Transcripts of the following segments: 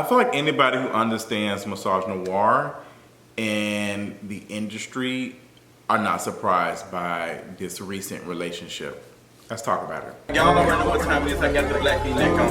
I feel like anybody who understands misogynoir and the industry are not surprised by this recent relationship. Let's talk about it. Y'all already know what time it is. I got the black V-neck on.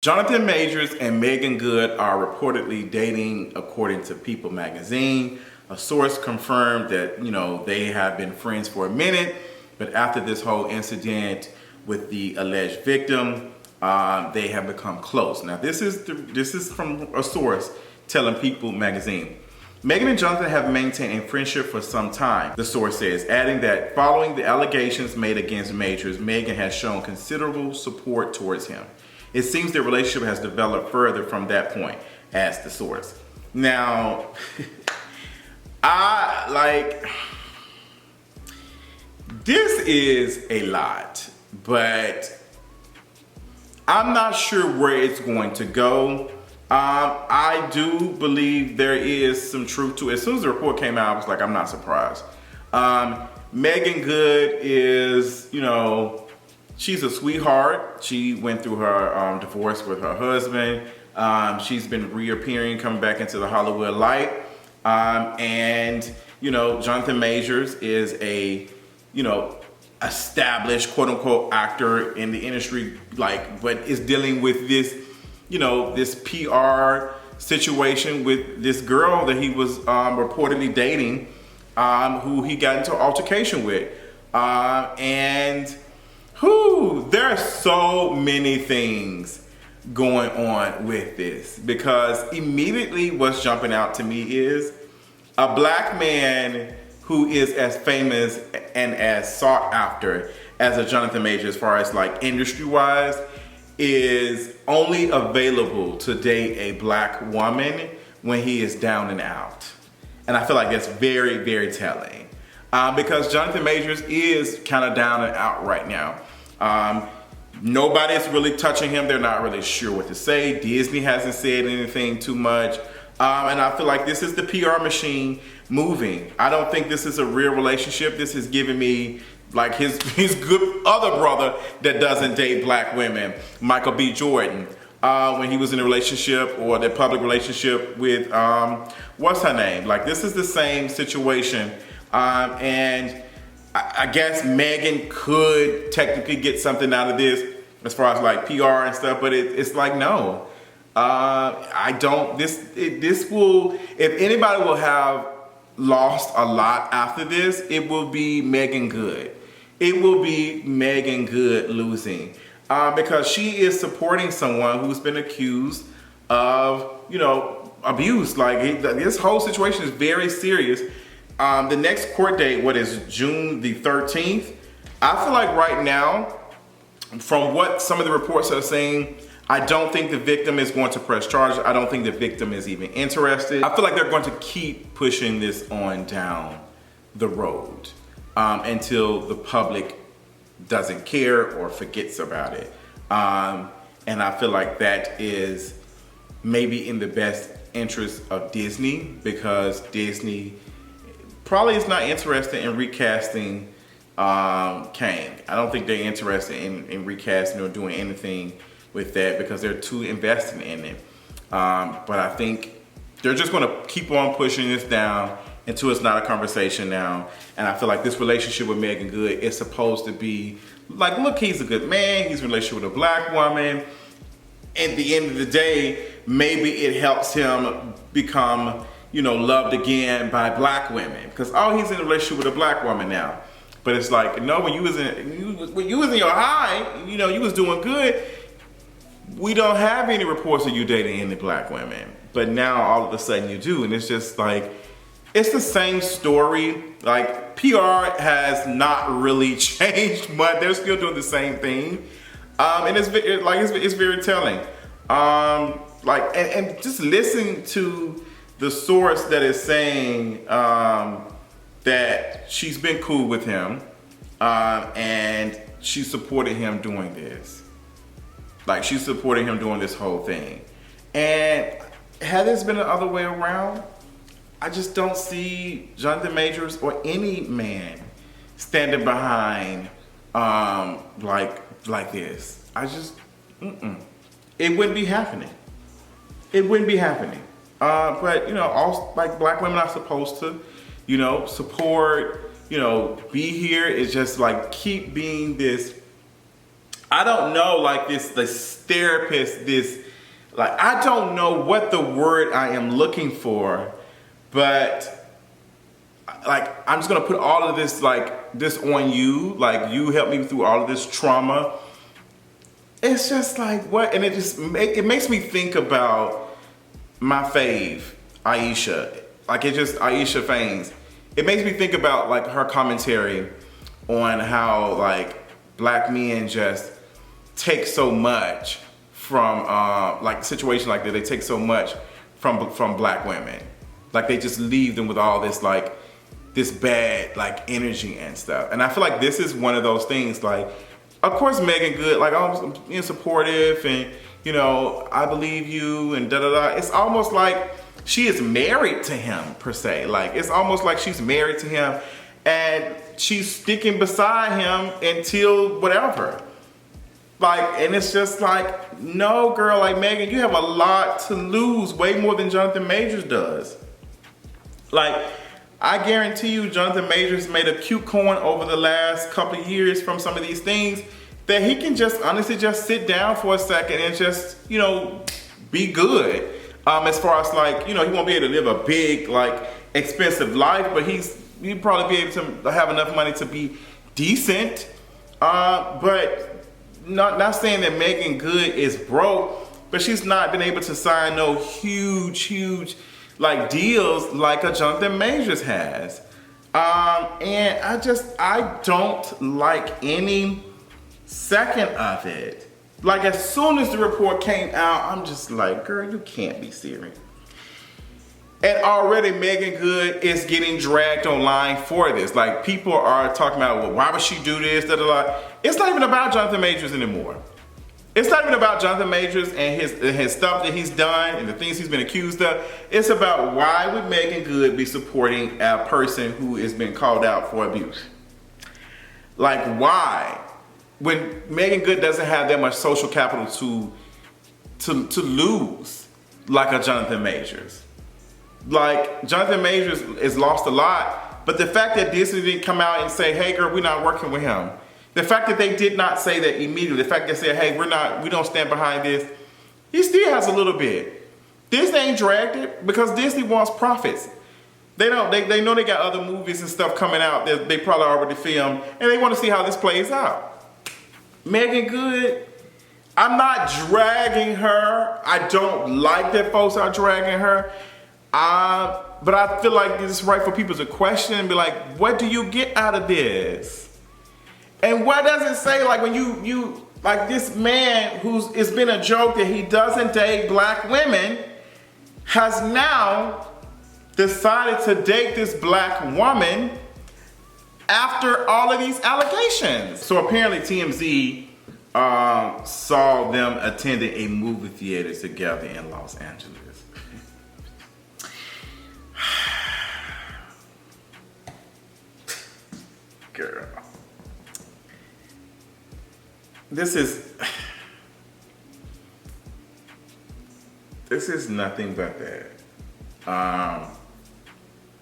Johnathon Majors and Meagan Good are reportedly dating, according to People magazine. A source confirmed that, they have been friends for a minute, but after this whole incident with the alleged victim, they have become close. Now, this is from a source telling People magazine. Meagan and Johnathon have maintained a friendship for some time, the source says, adding that following the allegations made against Majors, Meagan has shown considerable support towards him. It seems their relationship has developed further from that point, adds the source. Now, this is a lot, but I'm not sure where it's going to go. I do believe there is some truth to it. As soon as the report came out, I was like, I'm not surprised. Meagan Good is, she's a sweetheart. She went through her divorce with her husband. She's been reappearing, coming back into the Hollywood light. And Johnathon Majors is a, established quote unquote actor in the industry, but is dealing with this, this PR situation with this girl that he was reportedly dating, who he got into an altercation with. There are so many things going on with this, because immediately what's jumping out to me is a black man who is as famous and as sought after as a Johnathon Major, as far as industry wise, is only available to date a black woman when he is down and out. And I feel like that's very, very telling, because Johnathon Majors is kind of down and out right now. Nobody's really touching him. They're not really sure what to say. Disney hasn't said anything too much. And I feel like this is the PR machine moving. I don't think this is a real relationship. This is giving me his good other brother that doesn't date black women, Michael B. Jordan, when he was in a relationship, or the public relationship with, what's her name? This is the same situation. And I guess Megan could technically get something out of this as far as PR and stuff, but it's no. I don't, this will, if anybody will have lost a lot after this, it will be Meagan Good. It will be Meagan Good losing, because she is supporting someone who's been accused of, abuse. This whole situation is very serious. The next court date, what is June the 13th? I feel like right now, from what some of the reports are saying, I don't think the victim is going to press charges. I don't think the victim is even interested. I feel like they're going to keep pushing this on down the road until the public doesn't care or forgets about it. And I feel like that is maybe in the best interest of Disney, because Disney probably is not interested in recasting Kang. I don't think they're interested in recasting or doing anything with that, because they're too invested in it. But I think they're just gonna keep on pushing this down until it's not a conversation now. And I feel like this relationship with Meagan Good is supposed to be look, he's a good man, he's in a relationship with a black woman. At the end of the day, maybe it helps him become, loved again by black women, because he's in a relationship with a black woman now. But it's no, when you was in your high, you was doing good. We don't have any reports of you dating any black women, but now all of a sudden you do, and it's just it's the same story. PR has not really changed much. They're still doing the same thing, and it's very telling. And just listen to the source that is saying that she's been cool with him, and she supported him doing this. She's supporting him doing this whole thing. And had this been the other way around, I just don't see Johnathon Majors or any man standing behind like this. I just, it wouldn't be happening. It wouldn't be happening. But you know, all like black women are supposed to, you know, support, you know, be here. It's just like keep being this. I don't know, like this therapist, this like I don't know what the word I am looking for, but like I'm just gonna put all of this like this on you. Like you helped me through all of this trauma. It's just like what, and it makes me think about my fave, Aisha. Like it just Aisha Faines. It makes me think about like her commentary on how like black men just take so much from like situations like that. They take so much from black women. Like they just leave them with all this like this bad like energy and stuff. And I feel like this is one of those things. Like, of course, Meagan Good, like I'm being supportive and you know I believe you and da da da. It's almost like she is married to him per se. Like it's almost like she's married to him and she's sticking beside him until whatever. Like, and it's just like, no girl, like Meagan, you have a lot to lose, way more than Johnathon Majors does. Like, I guarantee you Johnathon Majors made a cute coin over the last couple of years from some of these things that he can just honestly just sit down for a second and just, you know, be good. As far as like, you know, he won't be able to live a big, like, expensive life, but he'll probably be able to have enough money to be decent. But not saying that Meagan Good is broke, but she's not been able to sign no huge like deals like a Johnathon Majors has. And I don't like any second of it. Like as soon as the report came out, I'm just like, girl, you can't be serious. And already Meagan Good is getting dragged online for this. Like people are talking about, well, why would she do this? Da, da, da. It's not even about Johnathon Majors anymore. It's not even about Johnathon Majors and his stuff that he's done and the things he's been accused of. It's about why would Meagan Good be supporting a person who has been called out for abuse? Like why? When Meagan Good doesn't have that much social capital to lose like a Johnathon Majors. Like Johnathon Majors has lost a lot, but the fact that Disney didn't come out and say, hey girl, we're not working with him. The fact that they did not say that immediately, the fact that they said, hey, we don't stand behind this, he still has a little bit. Disney ain't dragged it because Disney wants profits. They know they got other movies and stuff coming out that they probably already filmed and they want to see how this plays out. Meagan Good, I'm not dragging her. I don't like that folks are dragging her. But I feel like it's right for people to question and be like, what do you get out of this? And what does it say, like when you like this man it's been a joke that he doesn't date black women, has now decided to date this black woman after all of these allegations. So apparently TMZ saw them attending a movie theater together in Los Angeles. Girl. This is nothing but that.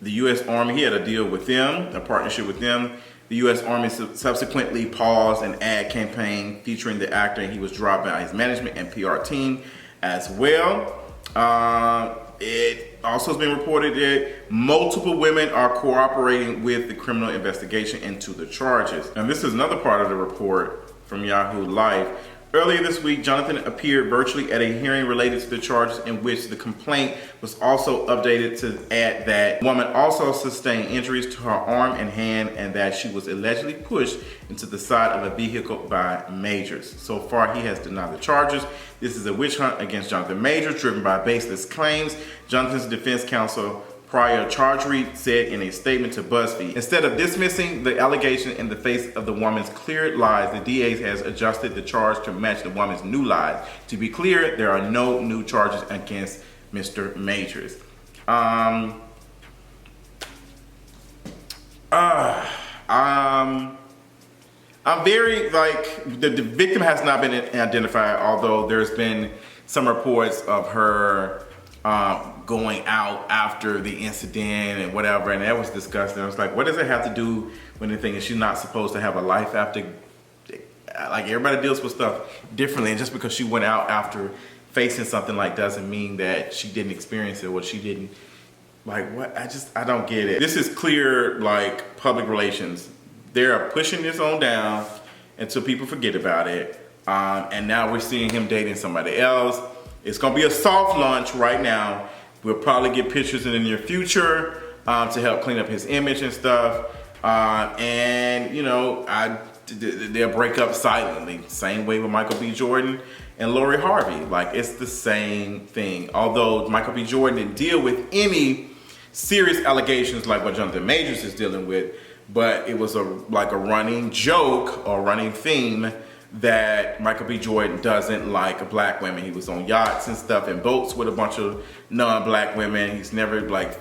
The U.S. Army, he had a deal with them, a partnership with them. The U.S. Army subsequently paused an ad campaign featuring the actor, and he was dropped by his management and PR team as well. It also has been reported that multiple women are cooperating with the criminal investigation into the charges. And this is another part of the report from Yahoo Life. Earlier this week, Johnathon appeared virtually at a hearing related to the charges in which the complaint was also updated to add that woman also sustained injuries to her arm and hand and that she was allegedly pushed into the side of a vehicle by Majors. So far, he has denied the charges. This is a witch hunt against Johnathon Majors driven by baseless claims. Johnathon's defense counsel Priya Chaudhry said in a statement to BuzzFeed, instead of dismissing the allegation in the face of the woman's clear lies, the DA has adjusted the charge to match the woman's new lies. To be clear, there are no new charges against Mr. Majors. I'm very, like, the victim has not been identified, although there's been some reports of her going out after the incident and whatever, and that was disgusting. I was like, what does it have to do with anything? Is she not supposed to have a life after? Like, everybody deals with stuff differently, and just because she went out after facing something like doesn't mean that she didn't experience it or she didn't, like, what? I don't get it. This is clear, like, public relations. They're pushing this on down until people forget about it. And now we're seeing him dating somebody else. It's gonna be a soft launch right now. We'll probably get pictures in the near future to help clean up his image and stuff. And you know, they'll break up silently. Same way with Michael B. Jordan and Lori Harvey. Like, it's the same thing. Although Michael B. Jordan didn't deal with any serious allegations like what Johnathon Majors is dealing with, but it was like a running joke or running theme that Michael B. Jordan doesn't like black women. He was on yachts and stuff and boats with a bunch of non-black women. He's never like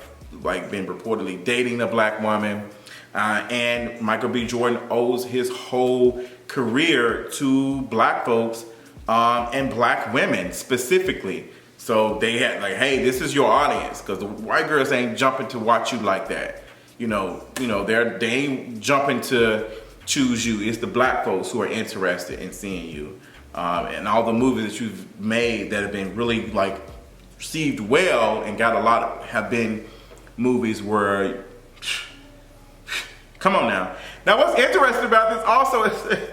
been reportedly dating a black woman. And Michael B. Jordan owes his whole career to black folks and black women specifically. So they had like, hey, this is your audience, because the white girls ain't jumping to watch you like that. You know, they ain't jumping to choose you. It's the black folks who are interested in seeing you. And all the movies that you've made that have been really like received well and got a lot of, have been movies where, come on now. Now what's interesting about this also is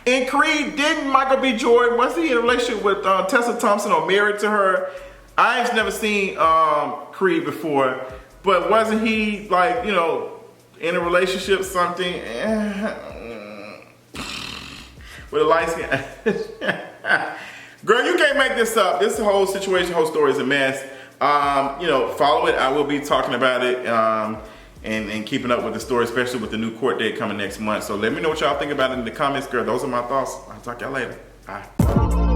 in Creed, didn't Michael B. Jordan, was he in a relationship with Tessa Thompson or married to her? I ain't never seen Creed before, but wasn't he like, you know, in a relationship something with a light skin? Girl, you can't make this up. This whole situation, whole story is a mess. You know, follow it. I will be talking about it and keeping up with the story, especially with the new court date coming next month. So let me know what y'all think about it in the comments, girl. Those are my thoughts. I'll talk to y'all later. Bye.